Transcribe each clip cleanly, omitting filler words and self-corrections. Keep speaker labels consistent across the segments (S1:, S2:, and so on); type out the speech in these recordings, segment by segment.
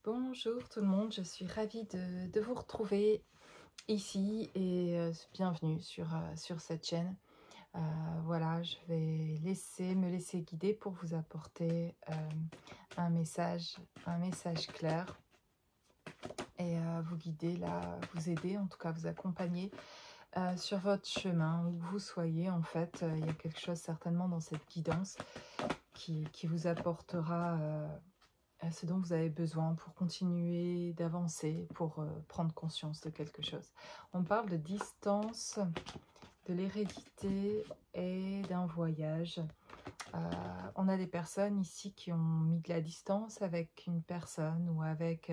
S1: Bonjour tout le monde, je suis ravie de vous retrouver ici et bienvenue sur cette chaîne. Voilà, je vais me laisser guider pour vous apporter un message clair et vous guider là, vous aider, en tout cas vous accompagner sur votre chemin, où que vous soyez. En fait, il y a quelque chose certainement dans cette guidance qui vous apportera ce dont vous avez besoin pour continuer d'avancer, pour prendre conscience de quelque chose. On parle de distance, de l'hérédité et d'un voyage. On a des personnes ici qui ont mis de la distance avec une personne ou avec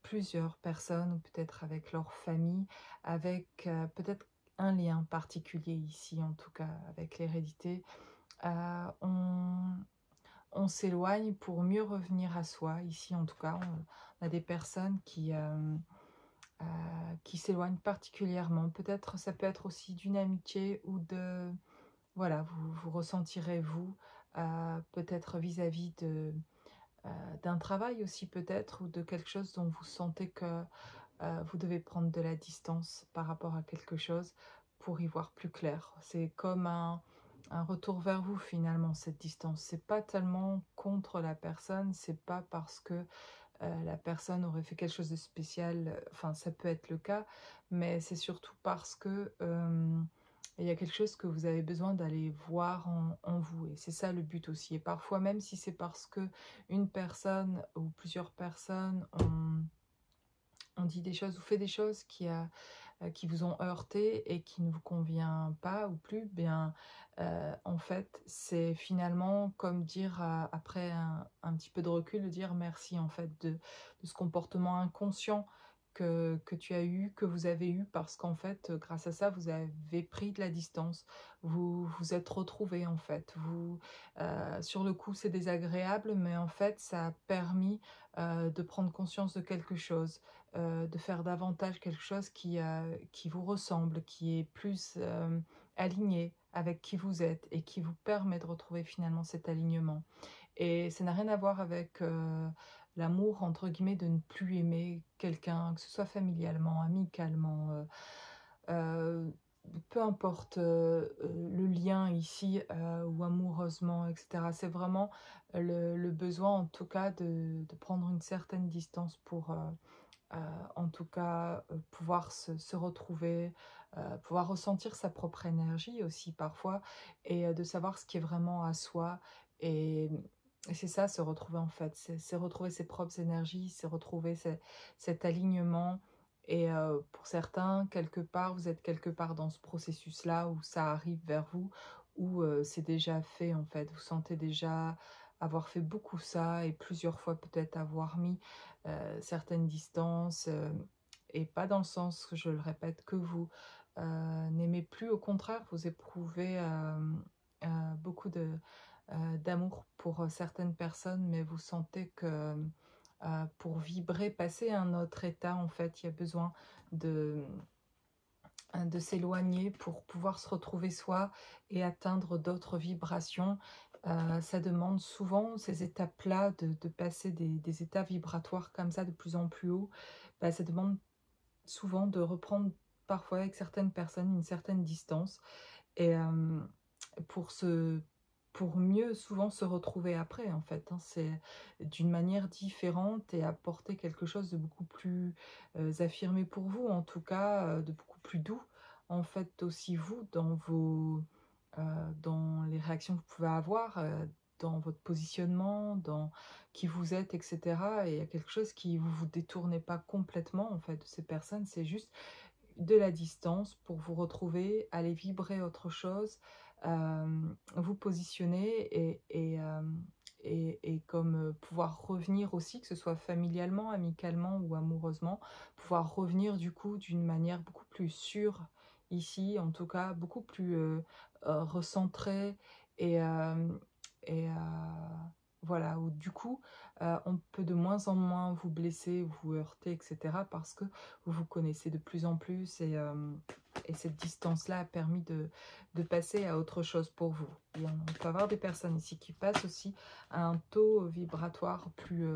S1: plusieurs personnes, ou peut-être avec leur famille, avec peut-être un lien particulier ici, en tout cas avec l'hérédité. On s'éloigne pour mieux revenir à soi. Ici, en tout cas, on a des personnes qui s'éloignent particulièrement. Peut-être, ça peut être aussi d'une amitié ou de... Voilà, vous ressentirez, vous, peut-être vis-à-vis d'un travail aussi, peut-être, ou de quelque chose dont vous sentez que vous devez prendre de la distance par rapport à quelque chose pour y voir plus clair. C'est comme un retour vers vous finalement, cette distance. C'est pas tellement contre la personne, c'est pas parce que la personne aurait fait quelque chose de spécial, enfin ça peut être le cas, mais c'est surtout parce que il y a quelque chose que vous avez besoin d'aller voir en vous, et c'est ça le but aussi. Et parfois, même si c'est parce que une personne ou plusieurs personnes ont dit des choses ou fait des choses qui vous ont heurté et qui ne vous convient pas ou plus, bien en fait c'est finalement comme dire après un petit peu de recul, de dire merci en fait de ce comportement inconscient que tu as eu, que vous avez eu, parce qu'en fait grâce à ça vous avez pris de la distance, vous vous êtes retrouvés en fait, sur le coup c'est désagréable, mais en fait ça a permis de prendre conscience de quelque chose, de faire davantage quelque chose qui vous ressemble, qui est plus aligné avec qui vous êtes et qui vous permet de retrouver finalement cet alignement. Et ça n'a rien à voir avec l'amour, entre guillemets, de ne plus aimer quelqu'un, que ce soit familialement, amicalement, peu importe le lien ici, ou amoureusement, etc. C'est vraiment le besoin, en tout cas, de prendre une certaine distance pour... en tout cas, pouvoir se retrouver, pouvoir ressentir sa propre énergie aussi parfois, et de savoir ce qui est vraiment à soi. Et c'est ça, se retrouver en fait, c'est retrouver ses propres énergies, c'est retrouver cet alignement. Et pour certains, quelque part, vous êtes quelque part dans ce processus-là où ça arrive vers vous, où c'est déjà fait en fait, vous sentez déjà avoir fait beaucoup ça, et plusieurs fois peut-être avoir mis certaines distances, et pas dans le sens, je le répète, que vous n'aimez plus, au contraire, vous éprouvez beaucoup d'amour pour certaines personnes, mais vous sentez que pour vibrer, passer à un autre état, en fait, il y a besoin de s'éloigner pour pouvoir se retrouver soi et atteindre d'autres vibrations. Ça demande souvent, ces étapes-là, de passer des états vibratoires comme ça de plus en plus haut. Bah, ça demande souvent de reprendre parfois avec certaines personnes une certaine distance, et pour pour mieux souvent se retrouver après, en fait, hein. C'est d'une manière différente et apporter quelque chose de beaucoup plus affirmé pour vous, en tout cas, de beaucoup plus doux, en fait, aussi vous, dans les réactions que vous pouvez avoir, dans votre positionnement, dans qui vous êtes, etc. Et il y a quelque chose qui vous détournez pas complètement, en fait, de ces personnes. C'est juste de la distance pour vous retrouver, aller vibrer autre chose, vous positionner, et comme pouvoir revenir aussi, que ce soit familialement, amicalement ou amoureusement, pouvoir revenir du coup d'une manière beaucoup plus sûre ici, en tout cas beaucoup plus recentrée, et, et voilà, où du coup on peut de moins en moins vous blesser, vous heurter, etc. parce que vous vous connaissez de plus en plus, et cette distance-là a permis de passer à autre chose pour vous. Et on peut avoir des personnes ici qui passent aussi à un taux vibratoire plus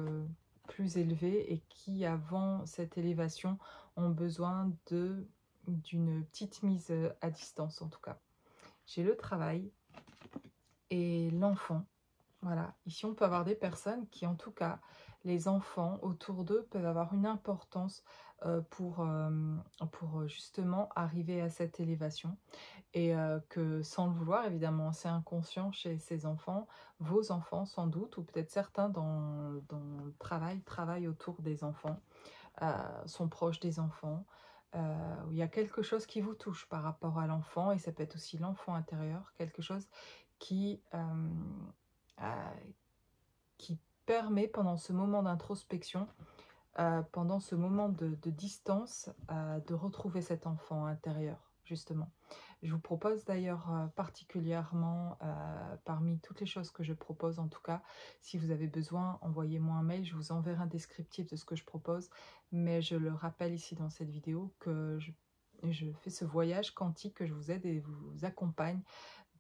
S1: plus élevés et qui, avant cette élévation, ont besoin d'une petite mise à distance en tout cas. J'ai le travail et l'enfant. Voilà, ici on peut avoir des personnes qui, en tout cas, les enfants autour d'eux peuvent avoir une importance pour justement arriver à cette élévation. Et que sans le vouloir, évidemment, c'est inconscient chez ces enfants, vos enfants sans doute, ou peut-être certains dans le travail, travaillent autour des enfants, sont proches des enfants, où il y a quelque chose qui vous touche par rapport à l'enfant, et ça peut être aussi l'enfant intérieur, quelque chose qui, euh, qui permet pendant ce moment d'introspection, pendant ce moment de distance, de retrouver cet enfant intérieur, justement. Je vous propose d'ailleurs particulièrement, parmi toutes les choses que je propose, en tout cas, si vous avez besoin, envoyez-moi un mail, je vous enverrai un descriptif de ce que je propose, mais je le rappelle ici dans cette vidéo que je fais ce voyage quantique, que je vous aide et vous accompagne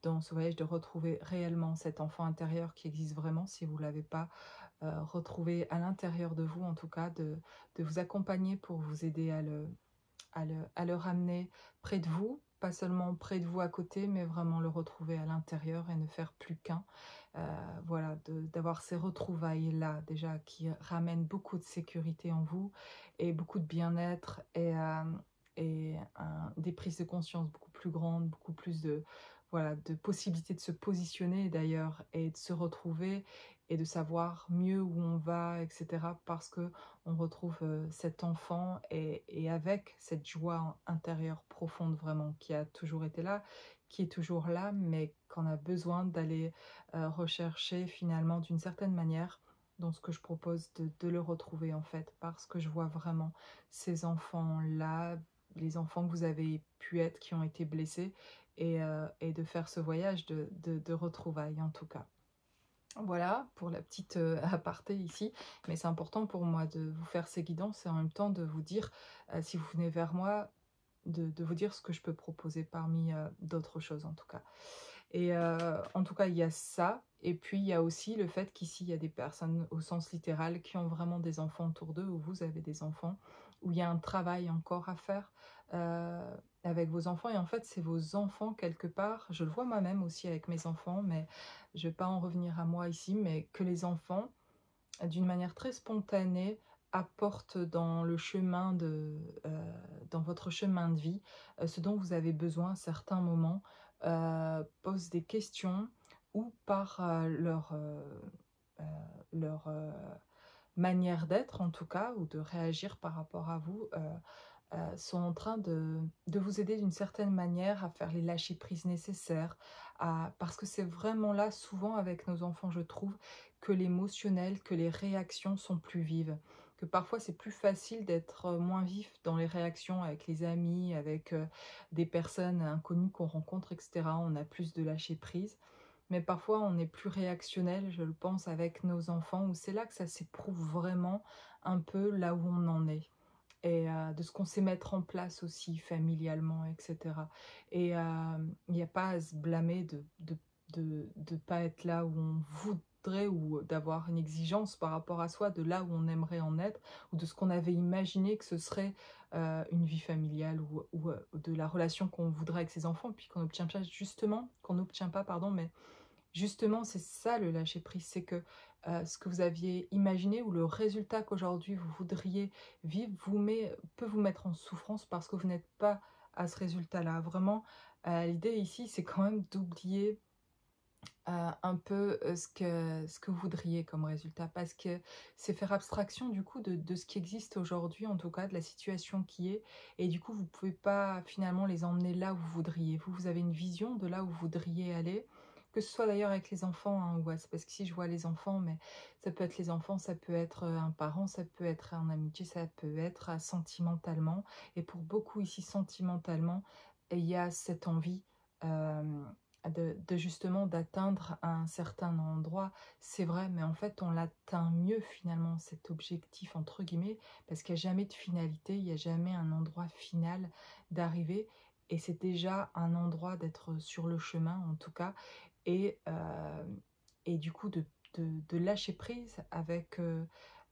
S1: dans ce voyage de retrouver réellement cet enfant intérieur qui existe vraiment, si vous ne l'avez pas retrouvé à l'intérieur de vous, en tout cas, de vous accompagner pour vous aider à le ramener près de vous, pas seulement près de vous à côté, mais vraiment le retrouver à l'intérieur et ne faire plus qu'un. Voilà, d'avoir ces retrouvailles-là déjà qui ramènent beaucoup de sécurité en vous et beaucoup de bien-être et des prises de conscience beaucoup plus grandes, beaucoup plus voilà, de possibilités de se positionner d'ailleurs et de se retrouver et de savoir mieux où on va, etc. Parce que on retrouve cet enfant et avec cette joie intérieure profonde vraiment qui a toujours été là, qui est toujours là, mais qu'on a besoin d'aller rechercher finalement d'une certaine manière dans ce que je propose de le retrouver en fait, parce que je vois vraiment ces enfants-là, les enfants que vous avez pu être, qui ont été blessés, et de faire ce voyage de retrouvailles en tout cas. Voilà pour la petite aparté ici, mais c'est important pour moi de vous faire ces guidances et en même temps de vous dire, si vous venez vers moi, de vous dire ce que je peux proposer parmi d'autres choses en tout cas. Et en tout cas, il y a ça, et puis il y a aussi le fait qu'ici, il y a des personnes au sens littéral qui ont vraiment des enfants autour d'eux, ou vous avez des enfants, où il y a un travail encore à faire avec vos enfants, et en fait, c'est vos enfants quelque part, je le vois moi-même aussi avec mes enfants, mais je ne vais pas en revenir à moi ici, mais que les enfants, d'une manière très spontanée, apportent dans le chemin dans votre chemin de vie, ce dont vous avez besoin à certains moments, posent des questions ou par euh, leur manière d'être en tout cas, ou de réagir par rapport à vous, sont en train de vous aider d'une certaine manière à faire les lâcher-prises nécessaires, parce que c'est vraiment là, souvent avec nos enfants, je trouve, que l'émotionnel, que les réactions sont plus vives. Que parfois c'est plus facile d'être moins vif dans les réactions avec les amis, avec des personnes inconnues qu'on rencontre, etc. On a plus de lâcher-prise. Mais parfois on est plus réactionnel, je le pense, avec nos enfants, où c'est là que ça s'éprouve vraiment un peu là où on en est, et de ce qu'on sait mettre en place aussi familialement, etc. Et il n'y a pas à se blâmer de pas être là où on voudrait, ou d'avoir une exigence par rapport à soi de là où on aimerait en être, ou de ce qu'on avait imaginé que ce serait une vie familiale, ou de la relation qu'on voudrait avec ses enfants, puis qu'on n'obtient pas justement, pardon, mais justement, c'est ça le lâcher-prise, c'est que ce que vous aviez imaginé, ou le résultat qu'aujourd'hui vous voudriez vivre, peut vous mettre en souffrance parce que vous n'êtes pas à ce résultat-là. Vraiment, l'idée ici, c'est quand même d'oublier un peu ce que vous voudriez comme résultat, parce que c'est faire abstraction du coup de ce qui existe aujourd'hui, en tout cas de la situation qui est, et du coup vous ne pouvez pas finalement les emmener là où vous voudriez. Vous avez une vision de là où vous voudriez aller, que ce soit d'ailleurs avec les enfants, hein, ouais, c'est parce qu'ici je vois les enfants, mais ça peut être les enfants, ça peut être un parent, ça peut être en amitié, ça peut être sentimentalement, et pour beaucoup ici sentimentalement, il y a cette envie justement d'atteindre un certain endroit. C'est vrai, mais en fait on l'atteint mieux finalement, cet objectif entre guillemets, parce qu'il n'y a jamais de finalité, il n'y a jamais un endroit final d'arrivée, et c'est déjà un endroit d'être sur le chemin en tout cas, et, et du coup de lâcher prise avec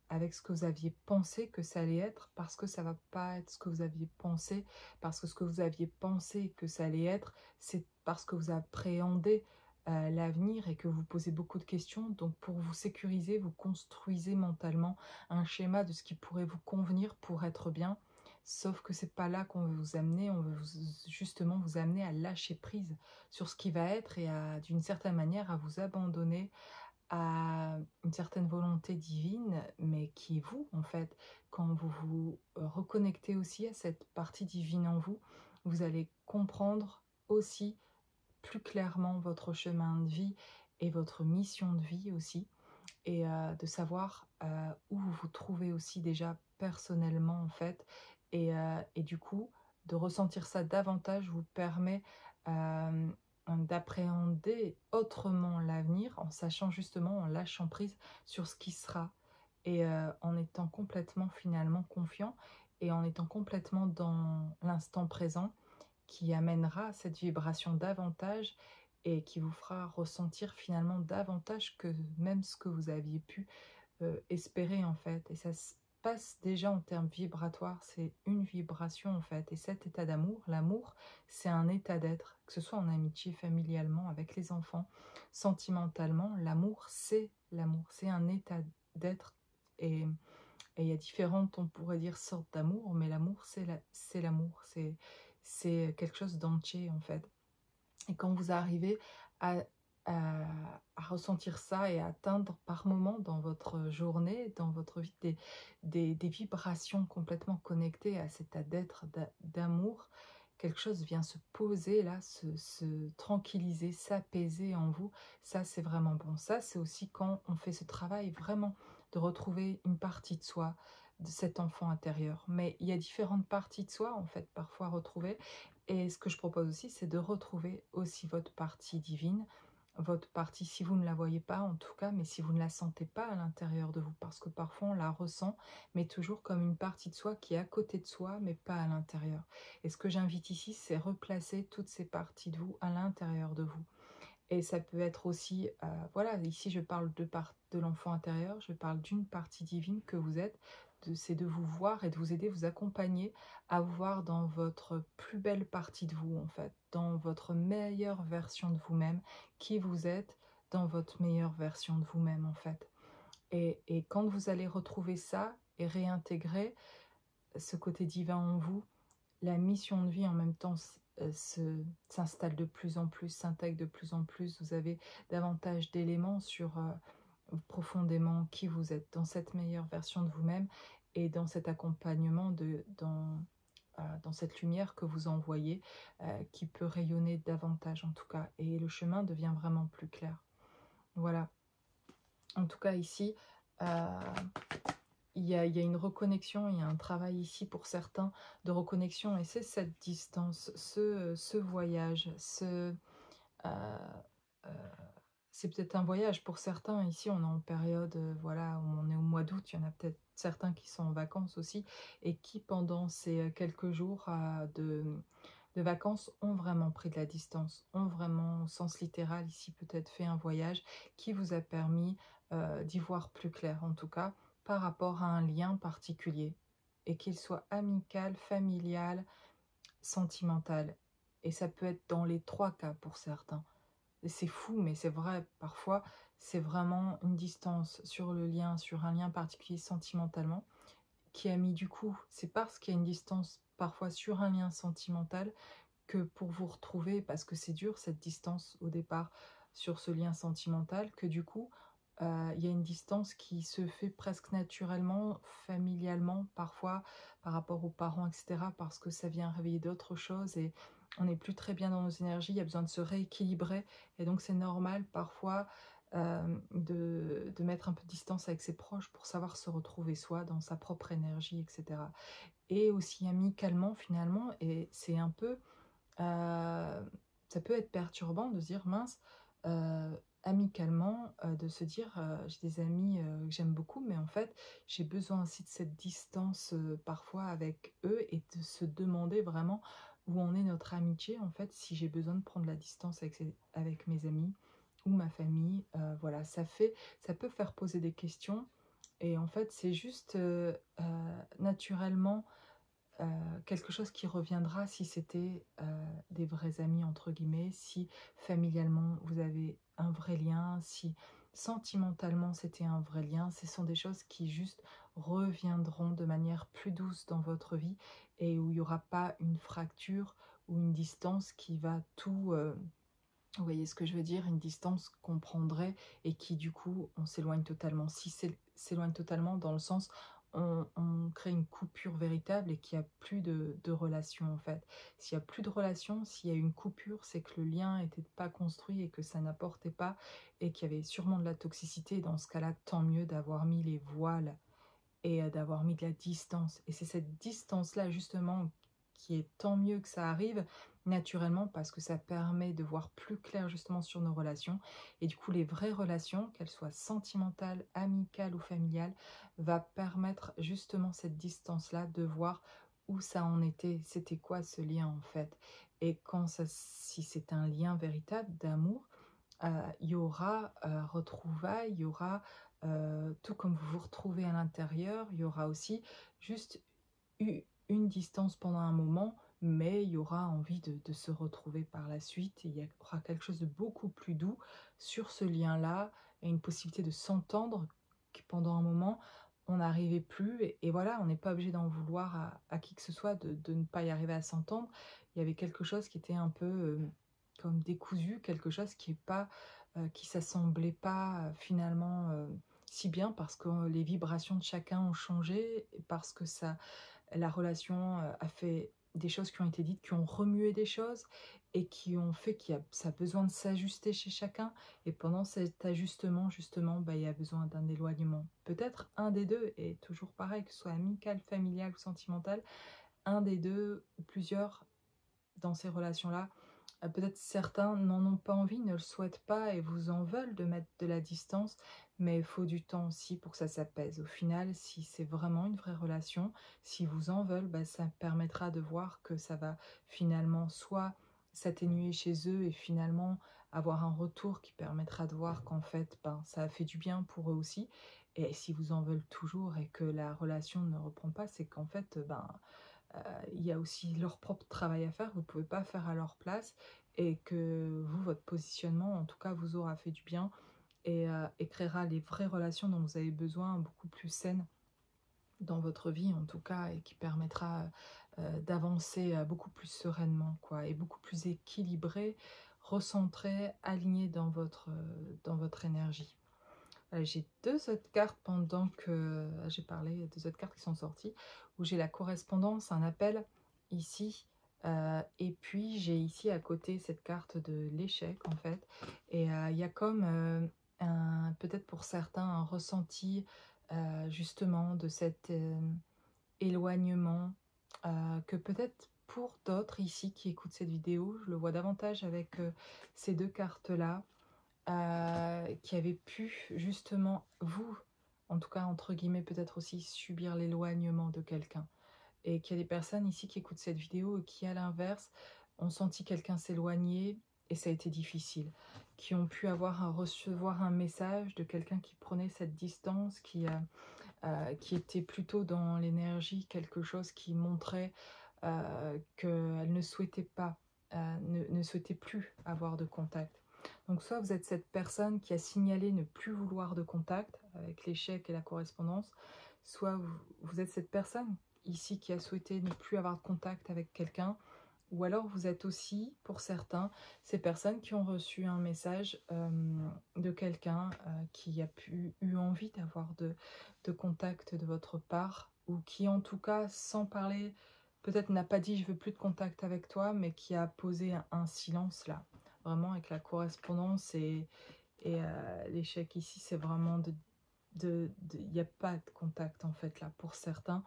S1: avec ce que vous aviez pensé que ça allait être, parce que ça va pas être ce que vous aviez pensé, parce que ce que vous aviez pensé que ça allait être, c'est parce que vous appréhendez l'avenir et que vous posez beaucoup de questions. Donc pour vous sécuriser, vous construisez mentalement un schéma de ce qui pourrait vous convenir pour être bien. Sauf que c'est pas là qu'on veut vous amener, on veut justement vous amener à lâcher prise sur ce qui va être et à, d'une certaine manière, à vous abandonner à une certaine volonté divine, mais qui est vous, en fait. Quand vous vous reconnectez aussi à cette partie divine en vous, vous allez comprendre aussi plus clairement votre chemin de vie et votre mission de vie aussi, et de savoir où vous vous trouvez aussi déjà personnellement, en fait. Et du coup, de ressentir ça davantage vous permet euh, d'appréhender autrement l'avenir, en sachant justement, en lâchant prise sur ce qui sera, et en étant complètement finalement confiant, et en étant complètement dans l'instant présent, qui amènera cette vibration davantage et qui vous fera ressentir finalement davantage que même ce que vous aviez pu espérer, en fait. Et ça se passe déjà en termes vibratoires, c'est une vibration, en fait. Et cet état d'amour, l'amour, c'est un état d'être, que ce soit en amitié, familialement, avec les enfants, sentimentalement. L'amour, c'est un état d'être. Et il y a différentes, on pourrait dire, sortes d'amour, mais l'amour, c'est l'amour, c'est quelque chose d'entier, en fait. Et quand vous arrivez à, à, à ressentir ça et à atteindre par moment dans votre journée, dans votre vie, des vibrations complètement connectées à cet état d'être, d'amour, quelque chose vient se poser là, se tranquilliser, s'apaiser en vous. Ça, c'est vraiment bon. Ça, c'est aussi quand on fait ce travail vraiment de retrouver une partie de soi, de cet enfant intérieur. Mais il y a différentes parties de soi, en fait, parfois retrouvées. Et ce que je propose aussi, c'est de retrouver aussi votre partie divine, votre partie, si vous ne la voyez pas en tout cas, mais si vous ne la sentez pas à l'intérieur de vous, parce que parfois on la ressent, mais toujours comme une partie de soi qui est à côté de soi, mais pas à l'intérieur. Et ce que j'invite ici, c'est replacer toutes ces parties de vous à l'intérieur de vous. Et ça peut être aussi, voilà, ici je parle de l'enfant intérieur, je parle d'une partie divine que vous êtes, c'est de vous voir et de vous aider, vous accompagner à vous voir dans votre plus belle partie de vous, en fait, dans votre meilleure version de vous-même, qui vous êtes, dans votre meilleure version de vous-même, en fait. Et quand vous allez retrouver ça et réintégrer ce côté divin en vous, la mission de vie en même temps s'installe de plus en plus, s'intègre de plus en plus. Vous avez davantage d'éléments sur profondément qui vous êtes, dans cette meilleure version de vous-même et dans cet accompagnement, dans cette lumière que vous envoyez, qui peut rayonner davantage en tout cas. Et le chemin devient vraiment plus clair. Voilà. En tout cas ici, il y a une reconnexion, il y a un travail ici pour certains de reconnexion, et c'est cette distance, ce voyage, euh, euh, c'est peut-être un voyage pour certains. Ici, on est en période, voilà, où on est au mois d'août, il y en a peut-être certains qui sont en vacances aussi, et qui, pendant ces quelques jours de vacances, ont vraiment pris de la distance, ont vraiment, au sens littéral, ici peut-être fait un voyage qui vous a permis d'y voir plus clair, en tout cas, par rapport à un lien particulier, et qu'il soit amical, familial, sentimental. Et ça peut être dans les trois cas pour certains. C'est fou, mais c'est vrai, parfois, c'est vraiment une distance sur le lien, sur un lien particulier sentimentalement, qui a mis du coup, c'est parce qu'il y a une distance parfois sur un lien sentimental que pour vous retrouver, parce que c'est dur cette distance au départ sur ce lien sentimental, que du coup, il y a une distance qui se fait presque naturellement, familialement, parfois par rapport aux parents, etc., parce que ça vient réveiller d'autres choses et on n'est plus très bien dans nos énergies, il y a besoin de se rééquilibrer, et donc c'est normal parfois de mettre un peu de distance avec ses proches pour savoir se retrouver soi dans sa propre énergie, etc. Et aussi amicalement finalement, et c'est un peu ça peut être perturbant de se dire mince, amicalement, de se dire j'ai des amis que j'aime beaucoup, mais en fait j'ai besoin aussi de cette distance parfois avec eux, et de se demander vraiment où en est notre amitié, en fait, si j'ai besoin de prendre la distance avec mes amis ou ma famille. Voilà, ça peut faire poser des questions, Et en fait, c'est juste naturellement quelque chose qui reviendra si c'était des vrais amis, entre guillemets, si familialement vous avez un vrai lien, si sentimentalement c'était un vrai lien. Ce sont des choses qui juste reviendront de manière plus douce dans votre vie et où il n'y aura pas une fracture ou une distance qui va tout... vous voyez ce que je veux dire? Une distance qu'on prendrait et qui, du coup, on s'éloigne totalement. Si s'éloigne totalement dans le sens, on crée une coupure véritable et qu'il n'y a plus de relation, en fait. S'il n'y a plus de relation, s'il y a une coupure, c'est que le lien n'était pas construit et que ça n'apportait pas et qu'il y avait sûrement de la toxicité. Dans ce cas-là, tant mieux d'avoir mis les voiles et d'avoir mis de la distance. Et c'est cette distance-là, justement, qui est tant mieux que ça arrive naturellement parce que ça permet de voir plus clair justement sur nos relations. Et du coup, les vraies relations, qu'elles soient sentimentales, amicales ou familiales, va permettre justement cette distance-là de voir où ça en était, c'était quoi ce lien en fait. Et quand ça, si c'est un lien véritable d'amour, il y aura retrouvailles, il y aura tout comme vous vous retrouvez à l'intérieur, il y aura aussi juste une distance pendant un moment, mais il y aura envie de se retrouver par la suite. Et il y aura quelque chose de beaucoup plus doux sur ce lien-là et une possibilité de s'entendre que pendant un moment, on n'arrivait plus. Et voilà, on n'est pas obligé d'en vouloir à qui que ce soit de ne pas y arriver à s'entendre. Il y avait quelque chose qui était un peu comme décousu, quelque chose qui est pas, qui s'assemblait pas finalement si bien parce que les vibrations de chacun ont changé, parce que ça, la relation a fait des choses qui ont été dites, qui ont remué des choses et qui ont fait ça a besoin de s'ajuster chez chacun. Et pendant cet ajustement, justement, bah, il y a besoin d'un éloignement. Peut-être un des deux, et toujours pareil, que ce soit amical, familial ou sentimental, un des deux ou plusieurs dans ces relations-là. Peut-être certains n'en ont pas envie, ne le souhaitent pas et vous en veulent de mettre de la distance, mais il faut du temps aussi pour que ça s'apaise. Au final, si c'est vraiment une vraie relation, si vous en veulent, bah, ça permettra de voir que ça va finalement soit s'atténuer chez eux et finalement avoir un retour qui permettra de voir qu'en fait, ben, ça a fait du bien pour eux aussi. Et si vous en veulent toujours et que la relation ne reprend pas, c'est qu'en fait, ben, il y a aussi leur propre travail à faire, vous ne pouvez pas faire à leur place et que vous, votre positionnement, en tout cas, vous aura fait du bien et créera les vraies relations dont vous avez besoin, beaucoup plus saines dans votre vie en tout cas et qui permettra d'avancer beaucoup plus sereinement quoi, et beaucoup plus équilibré, recentré, aligné dans votre énergie. J'ai deux autres cartes pendant que j'ai parlé, deux autres cartes qui sont sorties, où j'ai la correspondance, un appel ici, et puis j'ai ici à côté cette carte de l'échec en fait. Et il y a comme peut-être pour certains un ressenti justement de cet éloignement, que peut-être pour d'autres ici qui écoutent cette vidéo, je le vois davantage avec ces deux cartes-là qui avaient pu justement, vous, en tout cas entre guillemets, peut-être aussi subir l'éloignement de quelqu'un. Et qu'il y a des personnes ici qui écoutent cette vidéo et qui, à l'inverse, ont senti quelqu'un s'éloigner et ça a été difficile. Qui ont pu recevoir un message de quelqu'un qui prenait cette distance, qui était plutôt dans l'énergie, quelque chose qui montrait qu'elle ne souhaitait pas, ne souhaitait plus avoir de contact. Donc soit vous êtes cette personne qui a signalé ne plus vouloir de contact avec l'échec et la correspondance, soit vous êtes cette personne ici qui a souhaité ne plus avoir de contact avec quelqu'un, ou alors vous êtes aussi, pour certains, ces personnes qui ont reçu un message de quelqu'un qui a eu envie d'avoir de contact de votre part, ou qui en tout cas, sans parler, peut-être n'a pas dit je veux plus de contact avec toi, mais qui a posé un silence là. Vraiment avec la correspondance et l'échec ici, c'est vraiment il n'y a pas de contact en fait là pour certains.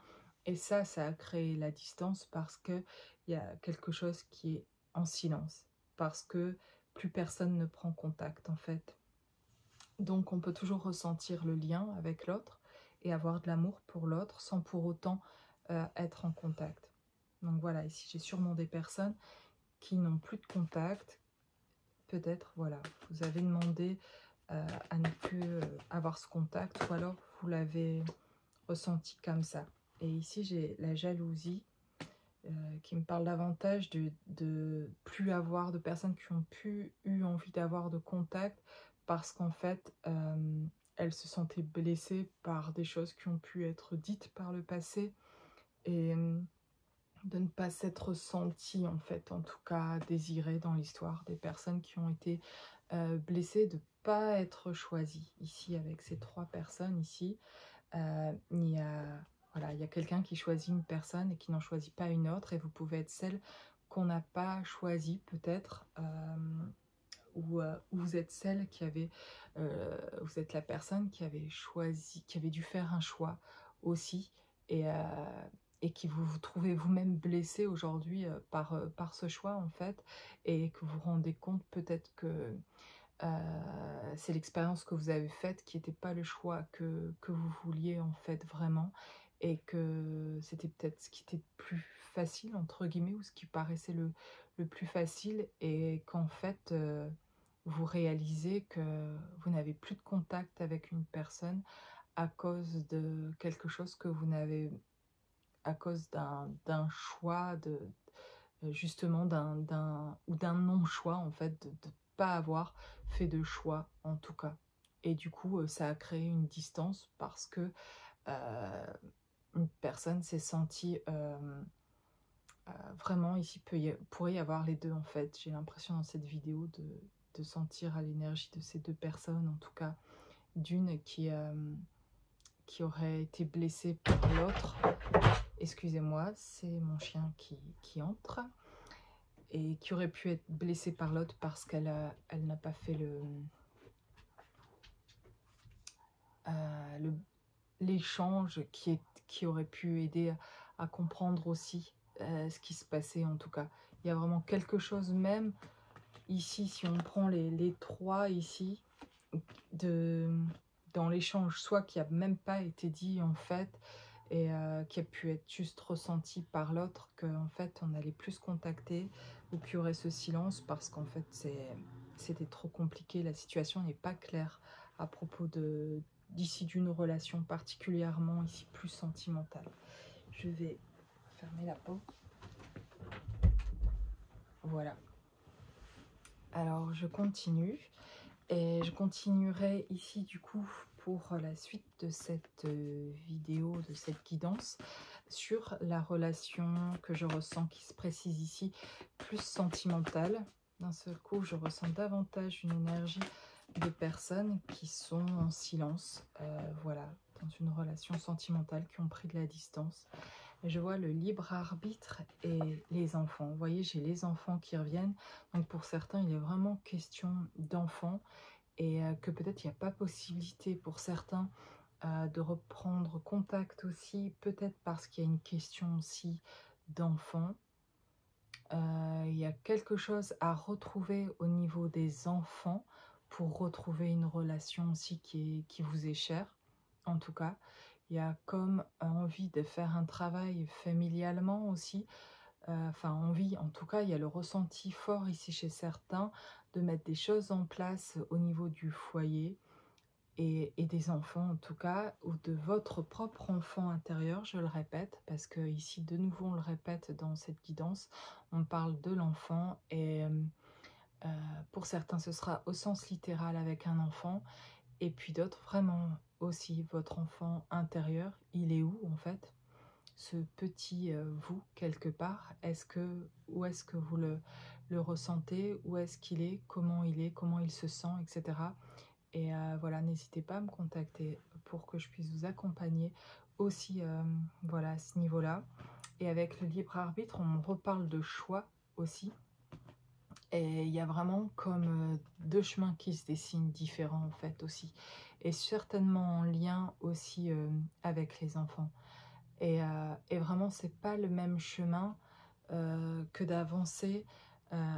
S1: Et ça a créé la distance parce que il y a quelque chose qui est en silence, parce que plus personne ne prend contact en fait. Donc on peut toujours ressentir le lien avec l'autre et avoir de l'amour pour l'autre sans pour autant être en contact. Donc voilà, ici j'ai sûrement des personnes qui n'ont plus de contact. Peut-être, voilà, vous avez demandé à ne plus avoir ce contact, ou alors vous l'avez ressenti comme ça. Et ici, j'ai la jalousie qui me parle davantage de plus avoir de personnes qui ont eu envie d'avoir de contact parce qu'en fait, elles se sentaient blessées par des choses qui ont pu être dites par le passé et de ne pas s'être senties, en fait, en tout cas désirées dans l'histoire, des personnes qui ont été blessées de ne pas être choisies. Ici, avec ces 3 personnes ici, il y a, voilà, il y a quelqu'un qui choisit une personne et qui n'en choisit pas une autre, et vous pouvez être celle qu'on n'a pas choisie peut-être, ou vous êtes celle qui avait, vous êtes la personne qui avait choisi, qui avait dû faire un choix aussi, et qui vous trouvez vous-même blessé aujourd'hui par ce choix en fait, et que vous vous rendez compte peut-être que c'est l'expérience que vous avez faite qui n'était pas le choix que vous vouliez en fait vraiment, et que c'était peut-être ce qui était plus facile entre guillemets, ou ce qui paraissait le plus facile, et qu'en fait vous réalisez que vous n'avez plus de contact avec une personne à cause de quelque chose que vous n'avez, à cause d'un choix, justement d'un non-choix en fait, de ne pas avoir fait de choix en tout cas. Et du coup, ça a créé une distance parce que une personne s'est sentie vraiment, ici pourrait y avoir les deux en fait. J'ai l'impression dans cette vidéo de sentir à l'énergie de ces 2 personnes, en tout cas d'une qui aurait été blessée par l'autre. Excusez-moi, c'est mon chien qui entre. Et qui aurait pu être blessée par l'autre parce qu'elle n'a pas fait l'échange qui aurait pu aider à comprendre aussi ce qui se passait en tout cas. Il y a vraiment quelque chose même ici, si on prend les 3 ici, dans l'échange, soit qui n'a même pas été dit en fait, et qui a pu être juste ressenti par l'autre, qu'en fait on allait plus se contacter, ou qu'il y aurait ce silence parce qu'en fait c'était trop compliqué, la situation n'est pas claire à propos d'ici d'une relation particulièrement ici plus sentimentale. Je vais fermer la porte. Voilà. Alors je continue, et je continuerai ici du coup pour la suite de cette vidéo, de cette guidance, sur la relation que je ressens qui se précise ici, plus sentimentale. D'un seul coup, je ressens davantage une énergie de personnes qui sont en silence, voilà, dans une relation sentimentale, qui ont pris de la distance. Je vois le libre arbitre et les enfants. Vous voyez, j'ai les enfants qui reviennent. Donc pour certains, il est vraiment question d'enfants, et que peut-être il n'y a pas possibilité pour certains de reprendre contact aussi, peut-être parce qu'il y a une question aussi d'enfants. Il y a quelque chose à retrouver au niveau des enfants pour retrouver une relation aussi qui vous est chère, en tout cas. Il y a comme envie de faire un travail familialement aussi, enfin envie, en tout cas, il y a le ressenti fort ici chez certains de mettre des choses en place au niveau du foyer et des enfants en tout cas, ou de votre propre enfant intérieur, je le répète, parce que ici de nouveau on le répète dans cette guidance, on parle de l'enfant, et pour certains ce sera au sens littéral avec un enfant, et puis d'autres vraiment aussi votre enfant intérieur, il est où en fait, ce petit vous quelque part, où est-ce que vous le ressentez, où est-ce qu'il est, comment il se sent, etc. Et voilà, n'hésitez pas à me contacter pour que je puisse vous accompagner aussi, voilà, à ce niveau-là. Et avec le libre arbitre, on reparle de choix aussi. Et il y a vraiment comme 2 chemins qui se dessinent différents en fait aussi. Et certainement en lien aussi avec les enfants. Et vraiment, c'est pas le même chemin que d'avancer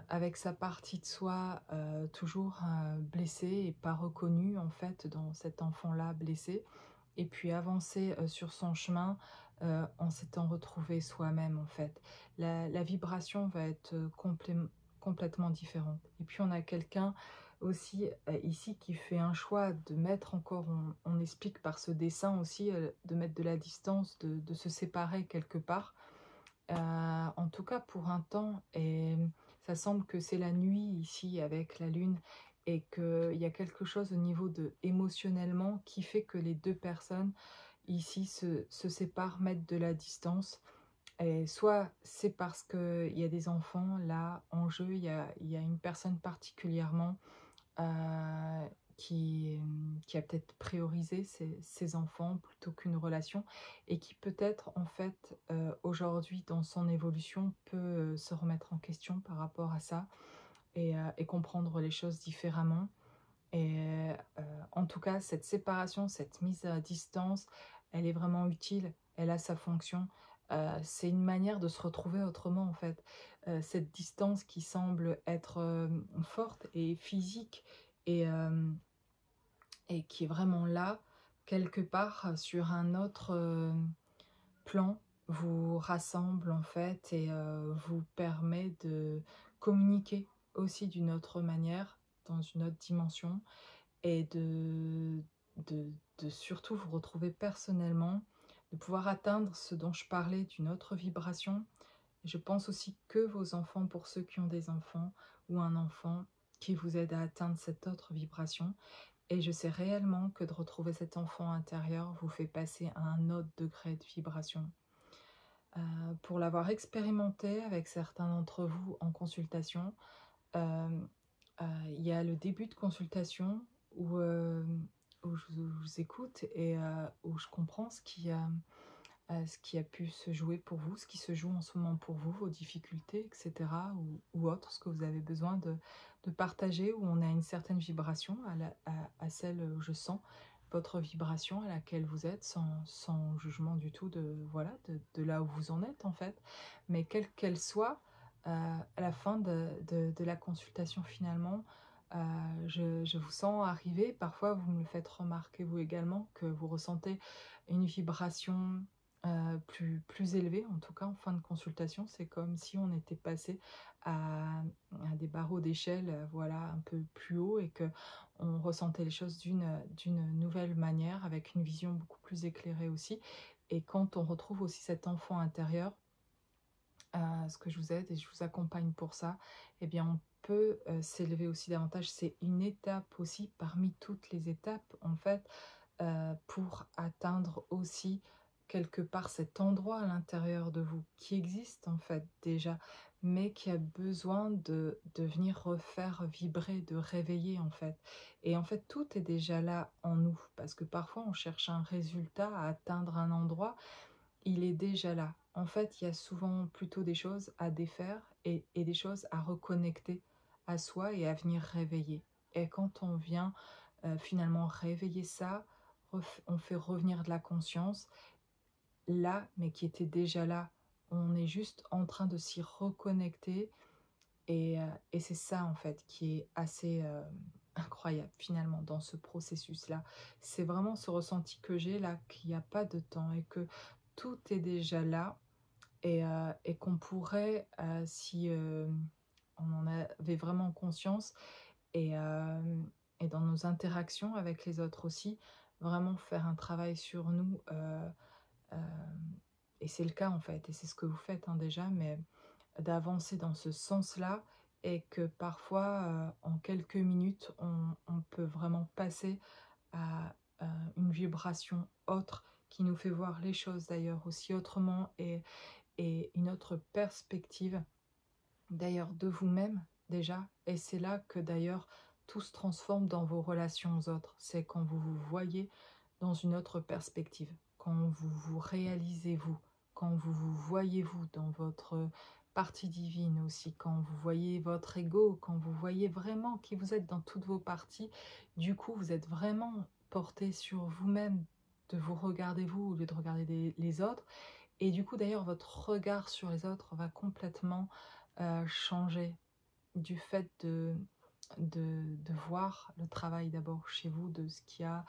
S1: avec sa partie de soi toujours blessée et pas reconnue en fait dans cet enfant-là blessé, et puis avancer sur son chemin en s'étant retrouvé soi-même en fait. La vibration va être complètement différente. Et puis on a quelqu'un aussi ici qui fait un choix de mettre encore, on explique par ce dessin aussi, de mettre de la distance, de se séparer quelque part. En tout cas pour un temps et ça semble que c'est la nuit ici avec la lune et qu'il y a quelque chose au niveau de émotionnellement qui fait que les 2 personnes ici se séparent, mettent de la distance et soit c'est parce qu'il y a des enfants là en jeu, il y a une personne particulièrement qui a peut-être priorisé ses enfants plutôt qu'une relation et qui peut-être en fait aujourd'hui dans son évolution peut se remettre en question par rapport à ça et comprendre les choses différemment. Et en tout cas, cette séparation, cette mise à distance, elle est vraiment utile, elle a sa fonction. C'est une manière de se retrouver autrement en fait. Cette distance qui semble être forte et physique et, euh, et qui est vraiment là, quelque part sur un autre plan, vous rassemble en fait et vous permet de communiquer aussi d'une autre manière, dans une autre dimension et de, de surtout vous retrouver personnellement, de pouvoir atteindre ce dont je parlais d'une autre vibration. Je pense aussi que vos enfants, pour ceux qui ont des enfants ou un enfant, qui vous aide à atteindre cette autre vibration. Et je sais réellement que de retrouver cet enfant intérieur vous fait passer à un autre degré de vibration. Pour l'avoir expérimenté avec certains d'entre vous en consultation, euh, il y a le début de consultation où je vous écoute et où je comprends ce qui a pu se jouer pour vous, ce qui se joue en ce moment pour vous, vos difficultés, etc. ou autre, ce que vous avez besoin de partager, où on a une certaine vibration à celle où je sens votre vibration à laquelle vous êtes, sans jugement du tout voilà, de là où vous en êtes en fait. Mais quelle qu'elle soit, à la fin de la consultation finalement, je vous sens arriver, parfois vous me le faites remarquer vous également, que vous ressentez une vibration plus élevée, en tout cas en fin de consultation. C'est comme si on était passé à des barreaux d'échelle, voilà, un peu plus haut et que on ressentait les choses d'une nouvelle manière, avec une vision beaucoup plus éclairée aussi. Et quand on retrouve aussi cet enfant intérieur, ce que je vous aide et je vous accompagne pour ça, eh bien on peut s'élever aussi davantage. C'est une étape aussi parmi toutes les étapes en fait, pour atteindre aussi quelque part cet endroit à l'intérieur de vous qui existe en fait déjà, mais qui a besoin de venir refaire vibrer, de réveiller en fait. Et en fait, tout est déjà là en nous, parce que parfois on cherche un résultat à atteindre un endroit, il est déjà là. En fait, il y a souvent plutôt des choses à défaire et des choses à reconnecter à soi et à venir réveiller. Et quand on vient finalement réveiller ça, on fait revenir de la conscience là, mais qui était déjà là. On est juste en train de s'y reconnecter et c'est ça en fait qui est assez incroyable finalement dans ce processus-là. C'est vraiment ce ressenti que j'ai là, qu'il n'y a pas de temps et que tout est déjà là et qu'on pourrait, si on en avait vraiment conscience et, euh, et dans nos interactions avec les autres aussi, vraiment faire un travail sur nous. Euh, et c'est le cas en fait, et c'est ce que vous faites hein, déjà, mais d'avancer dans ce sens-là et que parfois, en quelques minutes, on peut vraiment passer à une vibration autre qui nous fait voir les choses d'ailleurs aussi autrement et une autre perspective d'ailleurs de vous-même déjà. Et c'est là que d'ailleurs tout se transforme dans vos relations aux autres. C'est quand vous vous voyez dans une autre perspective, quand vous vous réalisez vous, quand vous vous voyez vous dans votre partie divine aussi, quand vous voyez votre ego, quand vous voyez vraiment qui vous êtes dans toutes vos parties, du coup vous êtes vraiment porté sur vous-même, de vous regarder vous au lieu de regarder les autres. Et du coup d'ailleurs votre regard sur les autres va complètement changer du fait de voir le travail d'abord chez vous, de ce qu'il y a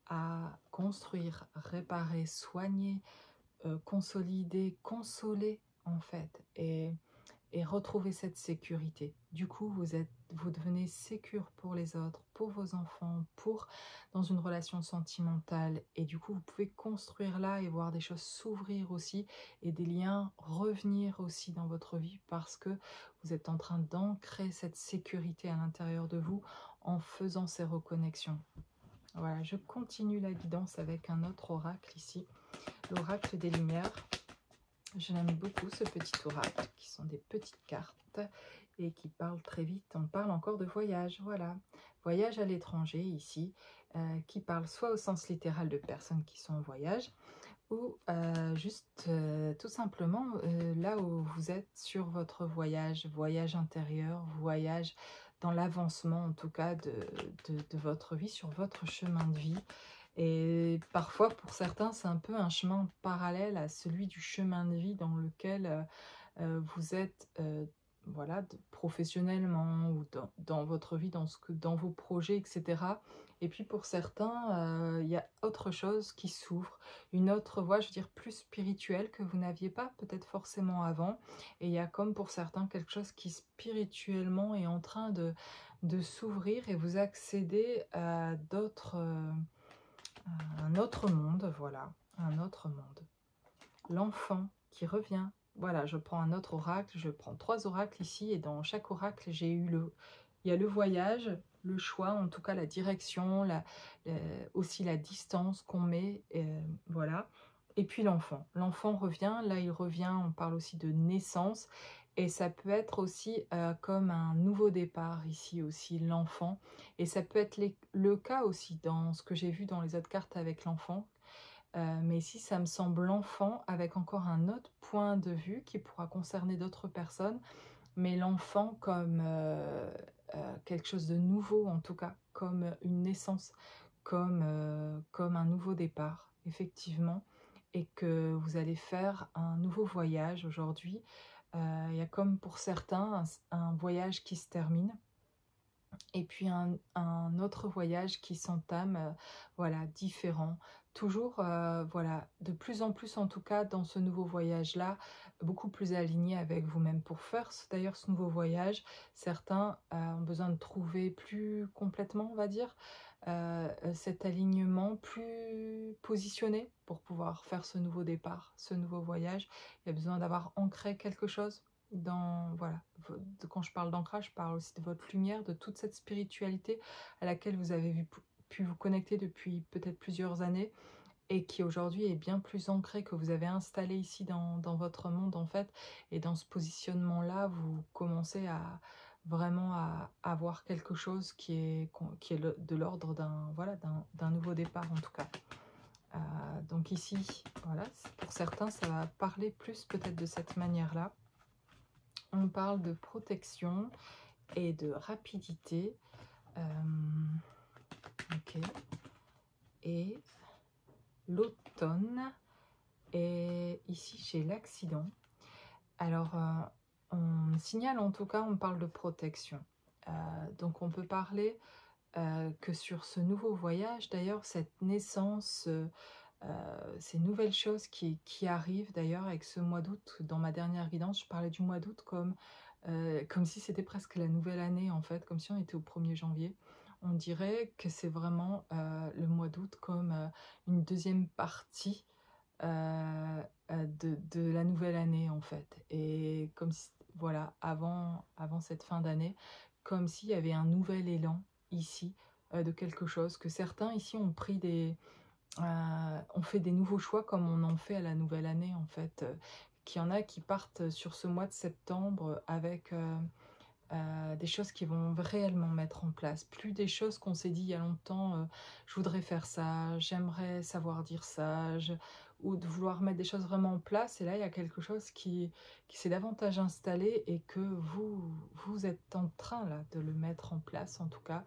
S1: à construire, réparer, soigner, consolider, consoler en fait. Et et retrouver cette sécurité. Du coup, vous devenez sécure pour les autres, pour vos enfants, dans une relation sentimentale. Et du coup, vous pouvez construire là et voir des choses s'ouvrir aussi et des liens revenir aussi dans votre vie parce que vous êtes en train d'ancrer cette sécurité à l'intérieur de vous en faisant ces reconnexions. Voilà, je continue la guidance avec un autre oracle ici, l'oracle des Lumières. Je l'aime beaucoup, ce petit oracle, qui sont des petites cartes et qui parlent très vite. On parle encore de voyage, voilà. Voyage à l'étranger ici, qui parle soit au sens littéral de personnes qui sont en voyage, ou juste tout simplement là où vous êtes sur votre voyage, voyage intérieur, voyage dans l'avancement en tout cas de votre vie, sur votre chemin de vie. Et parfois, pour certains, c'est un peu un chemin parallèle à celui du chemin de vie dans lequel vous êtes voilà, professionnellement ou dans votre vie, dans vos projets, etc. Et puis pour certains, il y a autre chose qui s'ouvre, une autre voie, je veux dire, plus spirituelle que vous n'aviez pas peut-être forcément avant. Et il y a comme pour certains quelque chose qui spirituellement est en train de s'ouvrir et vous accédez à un autre monde, voilà, un autre monde. L'enfant qui revient. Voilà, je prends un autre oracle, je prends 3 oracles ici, et dans chaque oracle, il y a le voyage, le choix, en tout cas la direction, aussi la distance qu'on met, voilà. Et puis l'enfant. L'enfant revient, là il revient, on parle aussi de naissance, et ça peut être aussi comme un nouveau départ ici aussi, l'enfant. Et ça peut être le cas aussi dans ce que j'ai vu dans les autres cartes avec l'enfant. Mais ici, ça me semble l'enfant avec encore un autre point de vue qui pourra concerner d'autres personnes, mais l'enfant comme quelque chose de nouveau en tout cas, comme une naissance, comme un nouveau départ, effectivement, et que vous allez faire un nouveau voyage aujourd'hui. Il y a comme pour certains un voyage qui se termine, et puis un autre voyage qui s'entame, voilà, différent. Toujours, voilà, de plus en plus en tout cas dans ce nouveau voyage-là, beaucoup plus aligné avec vous-même. Pour faire d'ailleurs ce nouveau voyage, certains ont besoin de trouver plus complètement, on va dire, cet alignement plus positionné pour pouvoir faire ce nouveau départ, ce nouveau voyage. Il y a besoin d'avoir ancré quelque chose voilà, quand je parle d'ancrage, je parle aussi de votre lumière, de toute cette spiritualité à laquelle vous avez pu vous connecter depuis peut-être plusieurs années et qui aujourd'hui est bien plus ancrée, que vous avez installé ici dans votre monde en fait. Et dans ce positionnement-là, vous commencez à vraiment à avoir quelque chose qui est de l'ordre d'un nouveau départ en tout cas. Donc ici, voilà, pour certains, ça va parler plus peut-être de cette manière-là. On parle de protection et de rapidité. Ok. Et l'automne. Et ici, j'ai l'accident. Alors, on signale en tout cas, on parle de protection. Donc, on peut parler que sur ce nouveau voyage, d'ailleurs, cette naissance, ces nouvelles choses qui arrivent d'ailleurs avec ce mois d'août. Dans ma dernière guidance, je parlais du mois d'août comme si c'était presque la nouvelle année en fait, comme si on était au 1er janvier. On dirait que c'est vraiment le mois d'août comme une deuxième partie de la nouvelle année en fait. Et comme si, voilà, avant cette fin d'année, comme s'il y avait un nouvel élan ici de quelque chose, que certains ici ont pris on fait des nouveaux choix comme on en fait à la nouvelle année en fait. Qu'il y en a qui partent sur ce mois de septembre avec des choses qui vont réellement mettre en place. Plus des choses qu'on s'est dit il y a longtemps, je voudrais faire ça, j'aimerais savoir dire ça, ou de vouloir mettre des choses vraiment en place. Et là, il y a quelque chose qui s'est davantage installé et que vous êtes en train là, de le mettre en place en tout cas.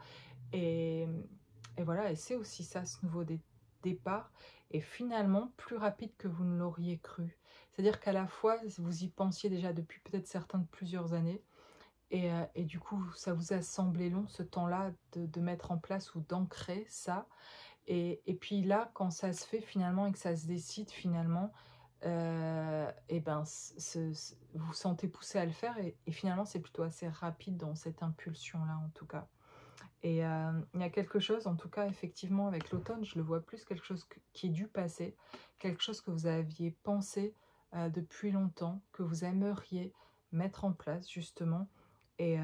S1: Et voilà, et c'est aussi ça, ce nouveau départ, et finalement plus rapide que vous ne l'auriez cru. C'est-à-dire qu'à la fois, vous y pensiez déjà depuis peut-être certains de plusieurs années, et du coup, ça vous a semblé long, ce temps-là, de mettre en place ou d'ancrer ça. Et puis là, quand ça se fait finalement et que ça se décide finalement, et et ben, vous vous sentez poussé à le faire et finalement, c'est plutôt assez rapide dans cette impulsion-là, en tout cas. Et il y a quelque chose, en tout cas, effectivement, avec l'automne, je le vois plus quelque chose qui est du passé, quelque chose que vous aviez pensé depuis longtemps, que vous aimeriez mettre en place, justement, et,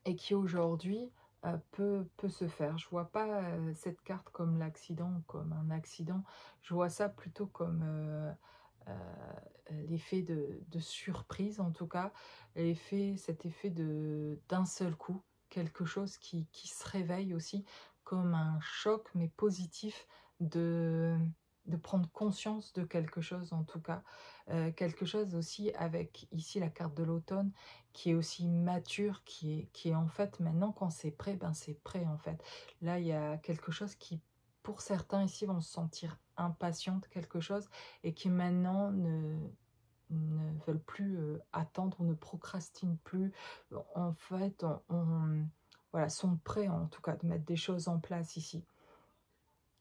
S1: et qui aujourd'hui peut se faire. Je vois pas cette carte comme l'accident ou comme un accident, je vois ça plutôt comme l'effet de surprise, en tout cas, cet effet d'un seul coup, quelque chose qui se réveille aussi comme un choc, mais positif, de, de prendre conscience de quelque chose, en tout cas. Quelque chose aussi avec, ici, la carte de l'automne, qui est aussi mature, qui est en fait, maintenant, quand c'est prêt, ben c'est prêt, en fait. Là, il y a quelque chose qui, pour certains ici, vont se sentir impatients de quelque chose, et qui maintenant ne veulent plus attendre, ou ne procrastinent plus. En fait, voilà, sont prêts en tout cas de mettre des choses en place ici.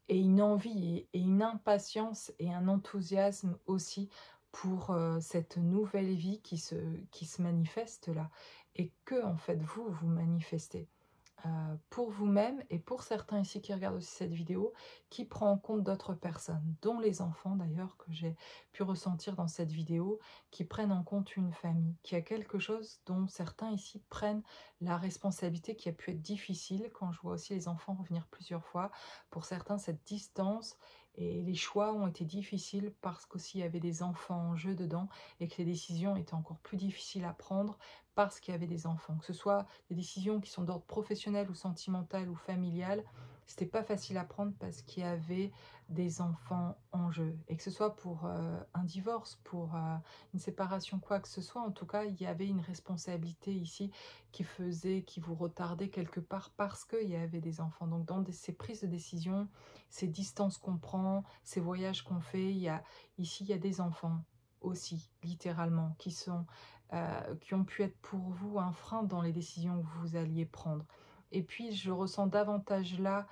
S1: Et une envie et une impatience et un enthousiasme aussi pour cette nouvelle vie qui se manifeste là. Et que en fait vous manifestez. Pour vous-même et pour certains ici qui regardent aussi cette vidéo, qui prend en compte d'autres personnes, dont les enfants d'ailleurs, que j'ai pu ressentir dans cette vidéo, qui prennent en compte une famille, qui a quelque chose dont certains ici prennent la responsabilité, qui a pu être difficile, quand je vois aussi les enfants revenir plusieurs fois. Pour certains, cette distance et les choix ont été difficiles parce qu'aussi il y avait des enfants en jeu dedans, et que les décisions étaient encore plus difficiles à prendre parce qu'il y avait des enfants, que ce soit des décisions qui sont d'ordre professionnel ou sentimental ou familial, c'était pas facile à prendre parce qu'il y avait des enfants en jeu. Et que ce soit pour un divorce, pour une séparation, quoi que ce soit, en tout cas, il y avait une responsabilité ici qui vous retardait quelque part parce qu'il y avait des enfants. Donc dans ces prises de décision, ces distances qu'on prend, ces voyages qu'on fait, ici il y a des enfants aussi, littéralement, qui ont pu être pour vous un frein dans les décisions que vous alliez prendre. Et puis, je ressens davantage là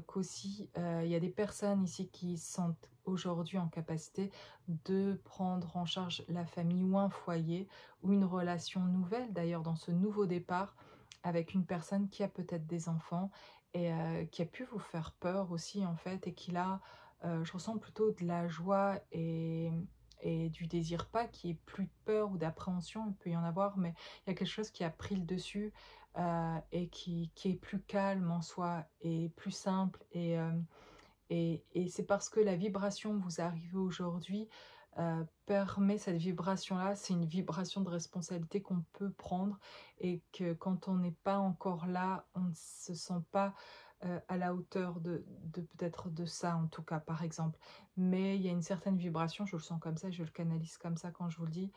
S1: qu'aussi, il y a des personnes ici qui se sentent aujourd'hui en capacité de prendre en charge la famille ou un foyer, ou une relation nouvelle, d'ailleurs, dans ce nouveau départ, avec une personne qui a peut-être des enfants, et qui a pu vous faire peur aussi, en fait, et qui là, je ressens plutôt de la joie et du désir, pas qu'il y ait plus de peur ou d'appréhension, il peut y en avoir, mais il y a quelque chose qui a pris le dessus, et qui est plus calme en soi et plus simple. Et c'est parce que la vibration que vous arrivez aujourd'hui permet cette vibration-là, c'est une vibration de responsabilité qu'on peut prendre, et que quand on n'est pas encore là, on ne se sent pas à la hauteur de peut-être de ça, en tout cas, par exemple. Mais il y a une certaine vibration, je le sens comme ça, je le canalise comme ça quand je vous le dis,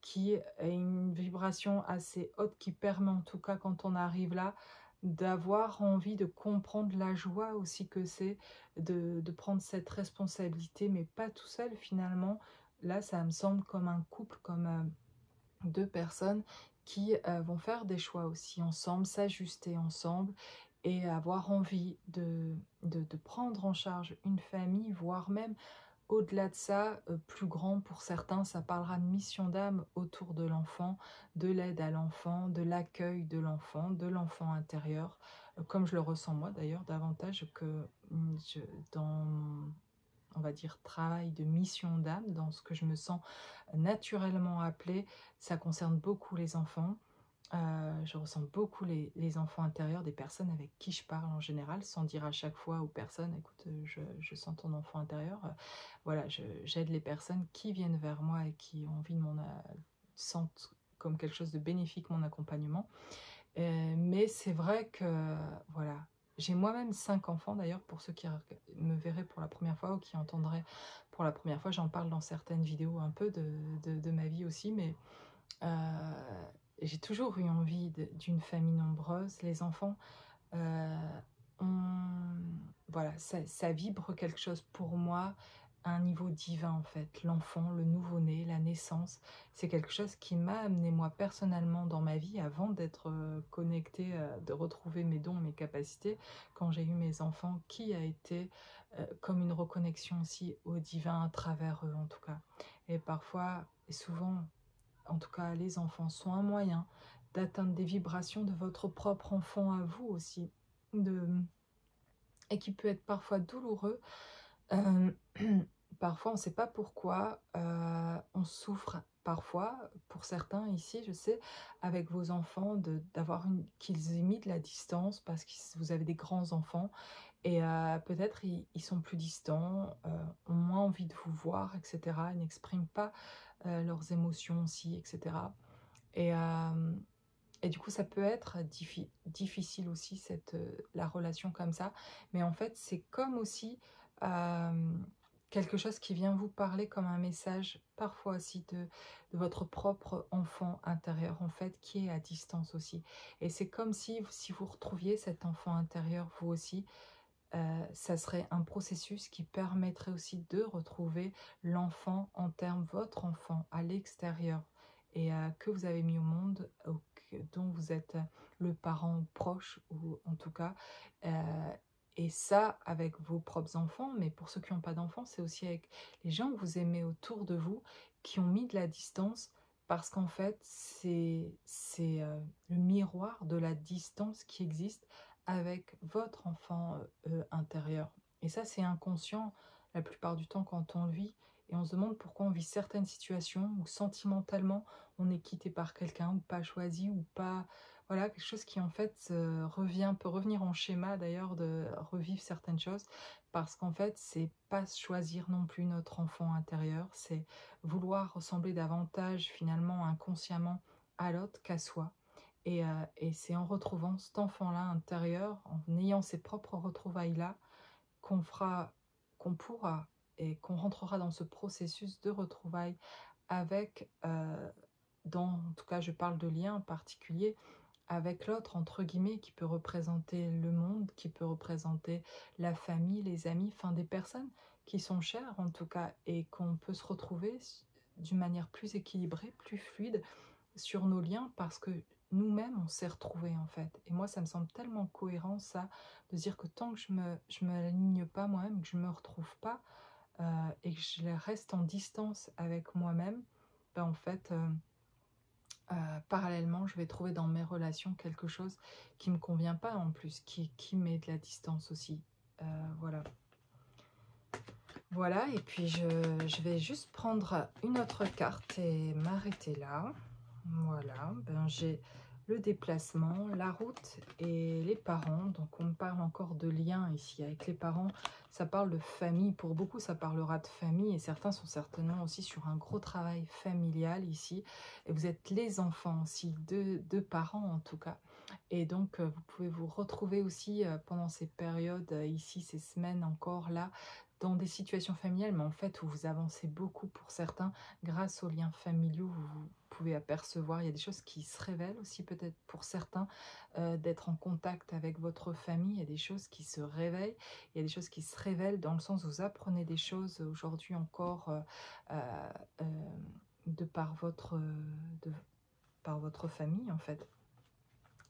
S1: qui est une vibration assez haute, qui permet en tout cas, quand on arrive là, d'avoir envie de comprendre la joie aussi que c'est de prendre cette responsabilité, mais pas tout seul finalement. Là, ça me semble comme un couple, comme deux personnes qui vont faire des choix aussi ensemble, s'ajuster ensemble, et avoir envie de prendre en charge une famille, voire même au-delà de ça, plus grand pour certains, ça parlera de mission d'âme autour de l'enfant, de l'aide à l'enfant, de l'accueil de l'enfant intérieur, comme je le ressens moi d'ailleurs, davantage que dans mon, on va dire, travail de mission d'âme, dans ce que je me sens naturellement appelée. Ça concerne beaucoup les enfants. Je ressens beaucoup les enfants intérieurs des personnes avec qui je parle en général, sans dire à chaque fois aux personnes, écoute, je sens ton enfant intérieur. Voilà, j'aide les personnes qui viennent vers moi et qui ont envie de sentent comme quelque chose de bénéfique mon accompagnement. Mais c'est vrai que, voilà, j'ai moi-même 5 enfants d'ailleurs, pour ceux qui me verraient pour la première fois ou qui entendraient pour la première fois. J'en parle dans certaines vidéos un peu de ma vie aussi, mais j'ai toujours eu envie d'une famille nombreuse. Les enfants, voilà, ça vibre quelque chose pour moi, à un niveau divin en fait. L'enfant, le nouveau-né, la naissance, c'est quelque chose qui m'a amené moi personnellement dans ma vie, avant d'être connectée, de retrouver mes dons, mes capacités, quand j'ai eu mes enfants, qui a été comme une reconnexion aussi au divin à travers eux en tout cas. Et parfois, et souvent, en tout cas les enfants, sont un moyen d'atteindre des vibrations de votre propre enfant à vous aussi, de, et qui peut être parfois douloureux. Euh, Parfois, on ne sait pas pourquoi, on souffre parfois, pour certains ici, je sais, avec vos enfants, d'avoir qu'ils aient mis de la distance parce que vous avez des grands enfants et peut-être ils sont plus distants, ont moins envie de vous voir, etc. Ils n'expriment pas leurs émotions aussi, etc. Et, euh, et du coup, ça peut être difficile aussi, la relation comme ça. Mais en fait, c'est comme aussi euh, quelque chose qui vient vous parler comme un message, parfois aussi de votre propre enfant intérieur, en fait, qui est à distance aussi. Et c'est comme si vous retrouviez cet enfant intérieur, vous aussi, ça serait un processus qui permettrait aussi de retrouver l'enfant en termes, votre enfant à l'extérieur et que vous avez mis au monde, dont vous êtes le parent proche ou en tout cas. euh, et ça avec vos propres enfants, mais pour ceux qui n'ont pas d'enfants, c'est aussi avec les gens que vous aimez autour de vous, qui ont mis de la distance, parce qu'en fait, c'est le miroir de la distance qui existe avec votre enfant intérieur. Et ça, c'est inconscient la plupart du temps quand on le vit. Et on se demande pourquoi on vit certaines situations où sentimentalement on est quitté par quelqu'un ou pas choisi ou pas. Voilà, quelque chose qui en fait peut revenir en schéma d'ailleurs de revivre certaines choses parce qu'en fait, c'est pas choisir non plus notre enfant intérieur, c'est vouloir ressembler davantage finalement inconsciemment à l'autre qu'à soi. Et c'est en retrouvant cet enfant-là intérieur, en ayant ses propres retrouvailles-là, qu'on fera, qu'on pourra et qu'on rentrera dans ce processus de retrouvailles avec, en tout cas je parle de lien en particulier, avec l'autre, entre guillemets, qui peut représenter le monde, qui peut représenter la famille, les amis, enfin des personnes qui sont chères en tout cas, et qu'on peut se retrouver d'une manière plus équilibrée, plus fluide, sur nos liens parce que nous-mêmes, on s'est retrouvés en fait. Et moi, ça me semble tellement cohérent ça, de dire que tant que je me aligne pas moi-même, que je me retrouve pas et que je reste en distance avec moi-même, ben en fait, parallèlement, je vais trouver dans mes relations quelque chose qui me convient pas en plus, qui met de la distance aussi. Voilà. Voilà, et puis je vais juste prendre une autre carte et m'arrêter là. Voilà, ben j'ai le déplacement, la route et les parents. Donc on me parle encore de lien ici avec les parents. Ça parle de famille. Pour beaucoup, ça parlera de famille et certains sont certainement aussi sur un gros travail familial ici. Et vous êtes les enfants aussi, de parents en tout cas. Et donc vous pouvez vous retrouver aussi pendant ces périodes ici, ces semaines encore là, dans des situations familiales, mais en fait où vous avancez beaucoup pour certains grâce aux liens familiaux. Vous pouvez apercevoir, il y a des choses qui se révèlent aussi peut-être pour certains, d'être en contact avec votre famille. Il y a des choses qui se réveillent, il y a des choses qui se révèlent dans le sens où vous apprenez des choses aujourd'hui encore euh, euh, de par de, par votre famille en fait.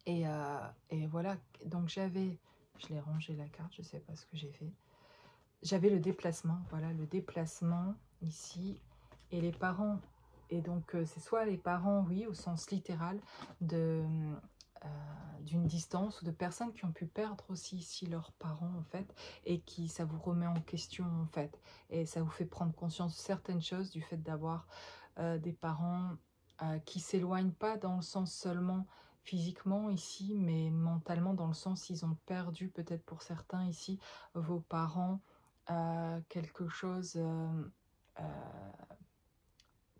S1: Et voilà, donc je l'ai rangé la carte, je sais pas ce que j'ai fait. J'avais le déplacement, voilà, le déplacement ici, et les parents. Et donc, c'est soit les parents, oui, au sens littéral, d'une distance, ou de personnes qui ont pu perdre aussi ici leurs parents, en fait, et qui, ça vous remet en question, en fait. Et ça vous fait prendre conscience de certaines choses, du fait d'avoir des parents qui s'éloignent pas dans le sens seulement physiquement ici, mais mentalement, dans le sens ils ont perdu, peut-être pour certains ici, vos parents, quelque chose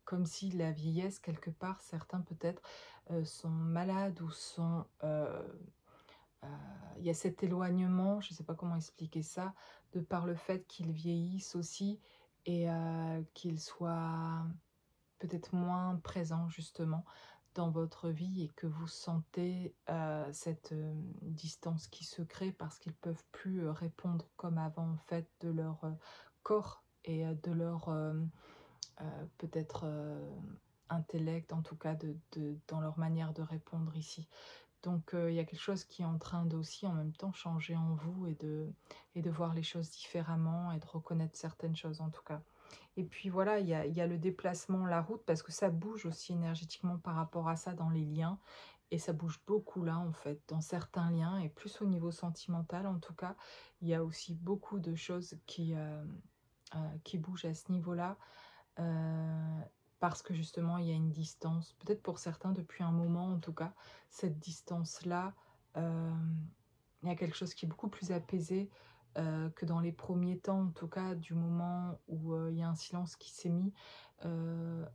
S1: comme si la vieillesse, quelque part, certains peut-être sont malades ou sont... il y a cet éloignement, je ne sais pas comment expliquer ça, de par le fait qu'ils vieillissent aussi et qu'ils soient peut-être moins présents justement dans votre vie et que vous sentez cette distance qui se crée parce qu'ils ne peuvent plus répondre comme avant en fait de leur corps et de leur peut-être intellect, en tout cas dans leur manière de répondre ici. Donc il y a quelque chose qui est en train d'aussi en même temps changer en vous et de voir les choses différemment et de reconnaître certaines choses en tout cas. Et puis voilà, il y a le déplacement, la route, parce que ça bouge aussi énergétiquement par rapport à ça dans les liens. Et ça bouge beaucoup là, en fait, dans certains liens, et plus au niveau sentimental en tout cas. Il y a aussi beaucoup de choses qui bougent à ce niveau-là. euh, Parce que justement, il y a une distance, peut-être pour certains depuis un moment en tout cas, cette distance-là, euh, il y a quelque chose qui est beaucoup plus apaisé que dans les premiers temps, en tout cas, du moment où il y a un silence qui s'est mis.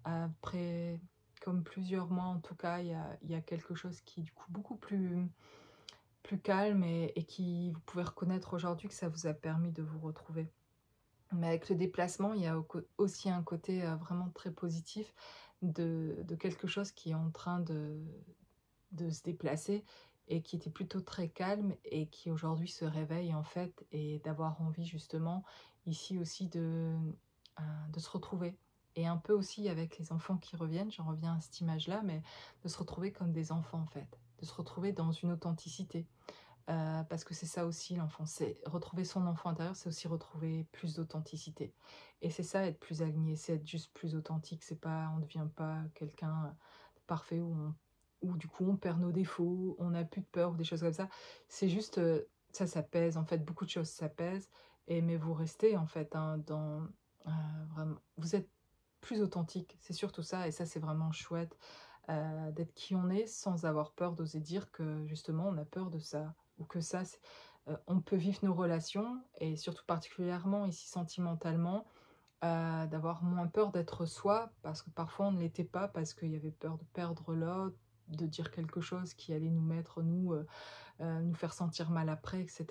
S1: Après, comme plusieurs mois, en tout cas, il y a quelque chose qui est du coup beaucoup plus calme et qui vous pouvez reconnaître aujourd'hui que ça vous a permis de vous retrouver. Mais avec le déplacement, il y a aussi un côté vraiment très positif de quelque chose qui est en train de se déplacer et qui était plutôt très calme et qui aujourd'hui se réveille en fait, et d'avoir envie justement ici aussi de se retrouver. Et un peu aussi avec les enfants qui reviennent, j'en reviens à cette image-là, mais de se retrouver comme des enfants en fait, de se retrouver dans une authenticité. Parce que c'est ça aussi l'enfant, c'est retrouver son enfant intérieur, c'est aussi retrouver plus d'authenticité. Et c'est ça, être plus aligné, c'est être juste plus authentique. C'est pas, on ne devient pas quelqu'un de parfait où du coup on perd nos défauts, on n'a plus de peur ou des choses comme ça. C'est juste, ça pèse en fait, beaucoup de choses ça pèse. Mais vous restez en fait vraiment, vous êtes plus authentique, c'est surtout ça. Et ça c'est vraiment chouette, d'être qui on est sans avoir peur d'oser dire que justement on a peur de ça, ou que ça, on peut vivre nos relations, et surtout particulièrement ici sentimentalement, d'avoir moins peur d'être soi, parce que parfois on ne l'était pas, parce qu'il y avait peur de perdre l'autre, de dire quelque chose qui allait nous mettre, nous faire sentir mal après, etc.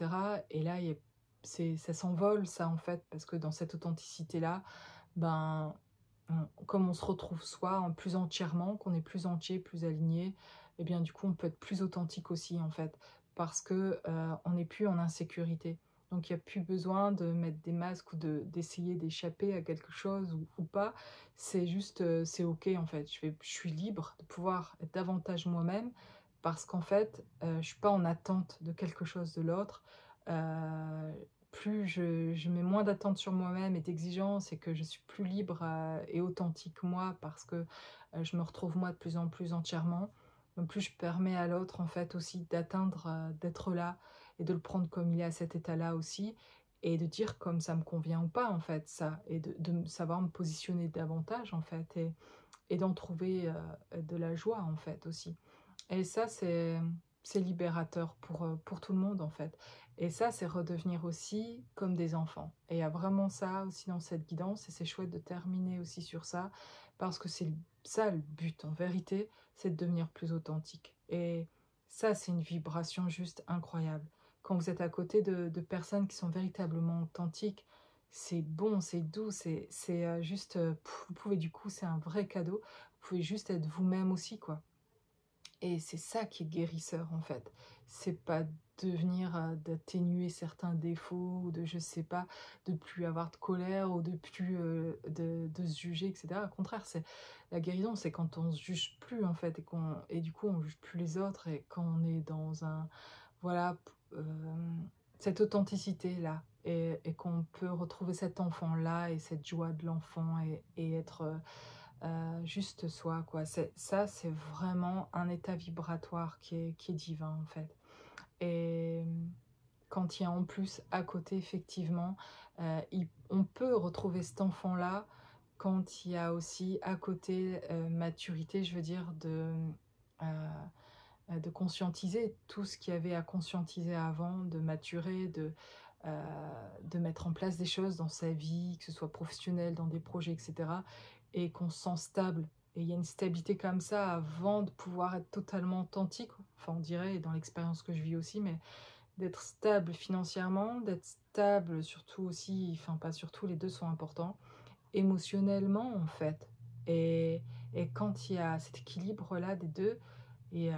S1: Et là, ça s'envole, ça, en fait, parce que dans cette authenticité-là, ben, comme on se retrouve soi en plus entièrement, qu'on est plus entier, plus aligné, et bien du coup on peut être plus authentique aussi en fait, parce que on n'est plus en insécurité. Donc il n'y a plus besoin de mettre des masques ou d'essayer d'échapper à quelque chose ou pas. C'est juste, c'est ok en fait. Je suis libre de pouvoir être davantage moi-même, parce qu'en fait, je suis pas en attente de quelque chose de l'autre. Euh, Plus je mets moins d'attentes sur moi-même et d'exigences, et que je suis plus libre et authentique moi, parce que je me retrouve moi de plus en plus entièrement, donc plus je permets à l'autre en fait aussi d'atteindre, d'être là, et de le prendre comme il est à cet état-là aussi, et de dire comme ça me convient ou pas en fait, ça, et savoir me positionner davantage en fait, et d'en trouver de la joie en fait aussi. Et ça, c'est libérateur pour tout le monde, en fait. Et ça, c'est redevenir aussi comme des enfants. Et il y a vraiment ça aussi dans cette guidance, et c'est chouette de terminer aussi sur ça, parce que c'est ça le but, en vérité, c'est de devenir plus authentique. Et ça, c'est une vibration juste incroyable. Quand vous êtes à côté de personnes qui sont véritablement authentiques, c'est bon, c'est doux, c'est juste, vous pouvez du coup, c'est un vrai cadeau, vous pouvez juste être vous-même aussi, quoi. Et c'est ça qui est guérisseur en fait. C'est pas devenir d'atténuer certains défauts, ou de je sais pas, de plus avoir de colère, ou de plus de se juger, etc. Au contraire, c'est la guérison, c'est quand on se juge plus en fait, et du coup on juge plus les autres, et quand on est dans un voilà, cette authenticité là, et qu'on peut retrouver cet enfant là et cette joie de l'enfant, et être juste soi, quoi. Ça, c'est vraiment un état vibratoire qui est divin, en fait. Et quand il y a en plus à côté, effectivement, on peut retrouver cet enfant-là quand il y a aussi à côté maturité, je veux dire, de conscientiser tout ce qu'il y avait à conscientiser avant, de maturer, de mettre en place des choses dans sa vie, que ce soit professionnel, dans des projets, etc. Et qu'on se sent stable. Et il y a une stabilité comme ça avant de pouvoir être totalement authentique. Enfin, on dirait, dans l'expérience que je vis aussi, mais d'être stable financièrement, d'être stable surtout aussi, enfin pas surtout, les deux sont importants, émotionnellement en fait. Et, et quand il y a cet équilibre-là des deux, et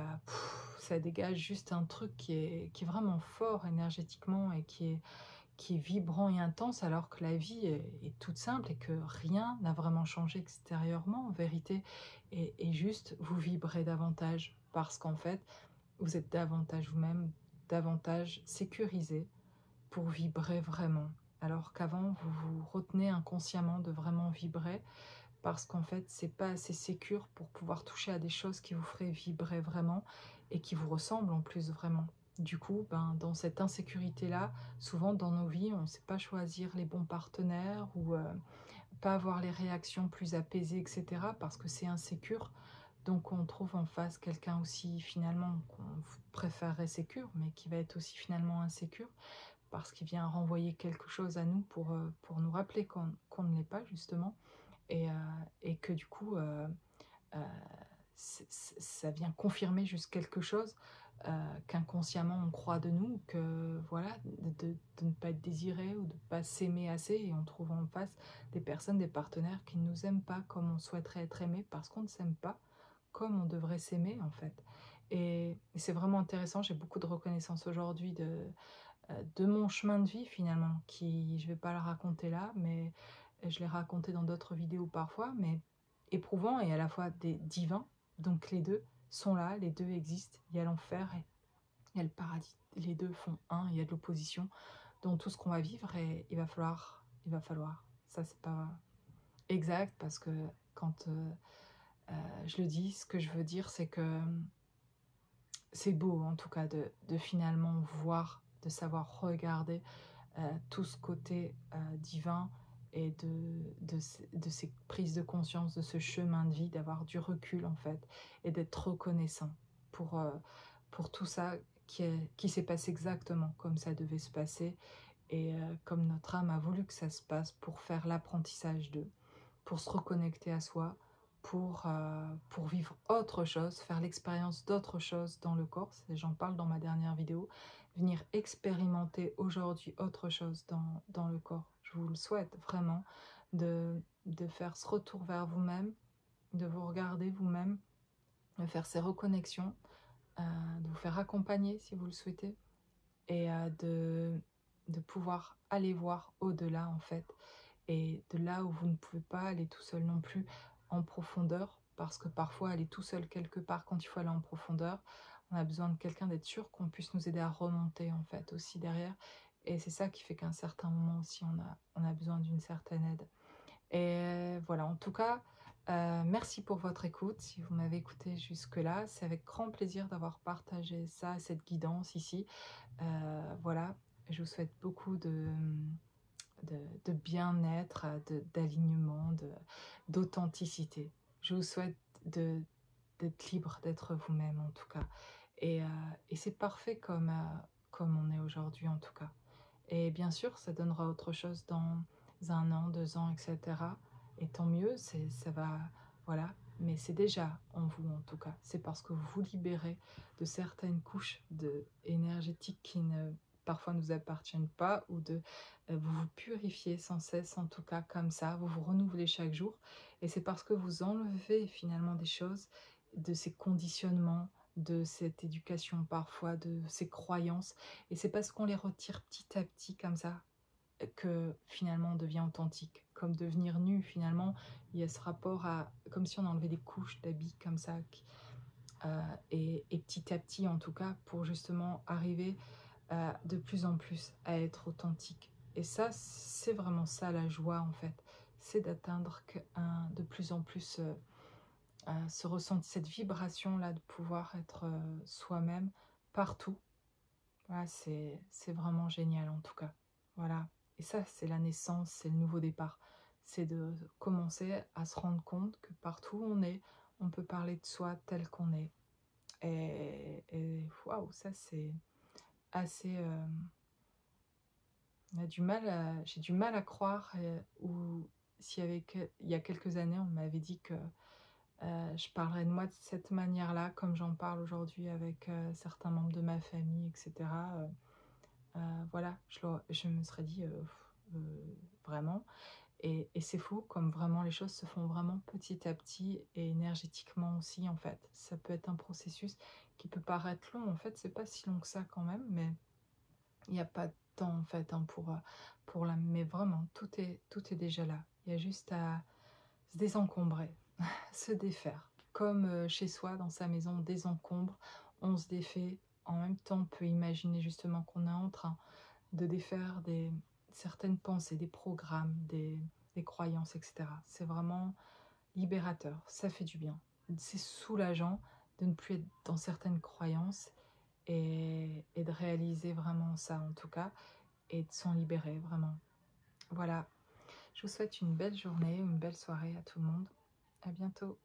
S1: ça dégage juste un truc qui est vraiment fort énergétiquement, et qui est vibrant et intense, alors que la vie est toute simple, et que rien n'a vraiment changé extérieurement en vérité. Et juste, vous vibrez davantage, parce qu'en fait, vous êtes davantage vous-même, davantage sécurisé pour vibrer vraiment. alors qu'avant, vous vous retenez inconsciemment de vraiment vibrer, parce qu'en fait, c'est pas assez sécure pour pouvoir toucher à des choses qui vous feraient vibrer vraiment et qui vous ressemblent en plus vraiment. Du coup, ben, dans cette insécurité-là, souvent dans nos vies, on ne sait pas choisir les bons partenaires ou pas avoir les réactions plus apaisées, etc. parce que c'est insécure. Donc on trouve en face quelqu'un aussi finalement qu'on préférerait sécure, mais qui va être aussi finalement insécure parce qu'il vient renvoyer quelque chose à nous pour nous rappeler qu'on ne l'est pas justement et que du coup euh, ça vient confirmer juste quelque chose qu'inconsciemment on croit de nous, que voilà, de ne pas être désiré ou de ne pas s'aimer assez, et on trouve en face des personnes, des partenaires qui ne nous aiment pas comme on souhaiterait être aimé parce qu'on ne s'aime pas comme on devrait s'aimer en fait. Et c'est vraiment intéressant, j'ai beaucoup de reconnaissance aujourd'hui de mon chemin de vie finalement, qui, je vais pas le raconter là, mais je l'ai raconté dans d'autres vidéos parfois, mais éprouvant et à la fois des divins, donc les deux sont là, les deux existent, il y a l'enfer et il y a le paradis, les deux font un, il y a de l'opposition, donc tout ce qu'on va vivre, et il va falloir, ça c'est pas exact, parce que quand je le dis, ce que je veux dire c'est que c'est beau en tout cas de finalement voir, de savoir regarder tout ce côté divin et de ces prises de conscience, de ce chemin de vie, d'avoir du recul en fait et d'être reconnaissant pour tout ça qui s'est passé exactement comme ça devait se passer et comme notre âme a voulu que ça se passe pour faire l'apprentissage d'eux, pour se reconnecter à soi, pour vivre autre chose, faire l'expérience d'autre chose dans le corps. J'en parle dans ma dernière vidéo. Venir expérimenter aujourd'hui autre chose dans le corps. Je vous le souhaite vraiment de faire ce retour vers vous-même, de vous regarder vous-même, de faire ces reconnexions, de vous faire accompagner si vous le souhaitez, et de pouvoir aller voir au-delà en fait, et de là où vous ne pouvez pas aller tout seul non plus en profondeur, parce que parfois aller tout seul quelque part quand il faut aller en profondeur, on a besoin de quelqu'un, d'être sûr qu'on puisse nous aider à remonter en fait aussi derrière, et c'est ça qui fait qu'à un certain moment aussi on a besoin d'une certaine aide. Et voilà, en tout cas, merci pour votre écoute. Si vous m'avez écouté jusque-là, c'est avec grand plaisir d'avoir partagé ça, cette guidance ici. Voilà, je vous souhaite beaucoup de bien-être, d'alignement, d'authenticité. Je vous souhaite d'être libre, d'être vous-même en tout cas. Et c'est parfait comme on est aujourd'hui en tout cas. Et bien sûr, ça donnera autre chose dans 1 an, 2 ans, etc. Et tant mieux, ça va, voilà. Mais c'est déjà en vous en tout cas. C'est parce que vous vous libérez de certaines couches énergétiques qui ne parfois nous appartiennent pas, ou vous vous purifiez sans cesse, en tout cas comme ça, vous vous renouvelez chaque jour. Et c'est parce que vous enlevez finalement des choses, de ces conditionnements, de cette éducation parfois, de ces croyances, et c'est parce qu'on les retire petit à petit comme ça que finalement on devient authentique. Comme devenir nu finalement, il y a ce rapport à, comme si on enlevait des couches d'habits comme ça, et petit à petit en tout cas, pour justement arriver de plus en plus à être authentique. Et ça, c'est vraiment ça la joie en fait, c'est d'atteindre de plus en plus ce ressenti, cette vibration là, de pouvoir être soi-même partout. Voilà, c'est vraiment génial en tout cas. Voilà. Et ça, c'est la naissance, c'est le nouveau départ. C'est de commencer à se rendre compte que partout où on est, on peut parler de soi tel qu'on est. Et waouh, ça c'est assez... j'ai du mal à croire, ou s'il y avait il y a quelques années, on m'avait dit que je parlerais de moi de cette manière-là, comme j'en parle aujourd'hui avec certains membres de ma famille, etc. Voilà, je me serais dit vraiment, et c'est fou comme vraiment les choses se font vraiment petit à petit, et énergétiquement aussi en fait. Ça peut être un processus qui peut paraître long, en fait c'est pas si long que ça quand même, mais il n'y a pas de temps en fait hein, mais vraiment tout est déjà là. Il y a juste à se désencombrer, se défaire. Comme chez soi, dans sa maison, on désencombre, on se défait. En même temps, on peut imaginer justement qu'on est en train de défaire certaines pensées, des programmes, des croyances, etc. C'est vraiment libérateur, ça fait du bien. C'est soulageant de ne plus être dans certaines croyances et de réaliser vraiment ça en tout cas, et de s'en libérer vraiment. Voilà, je vous souhaite une belle journée, une belle soirée à tout le monde. À bientôt.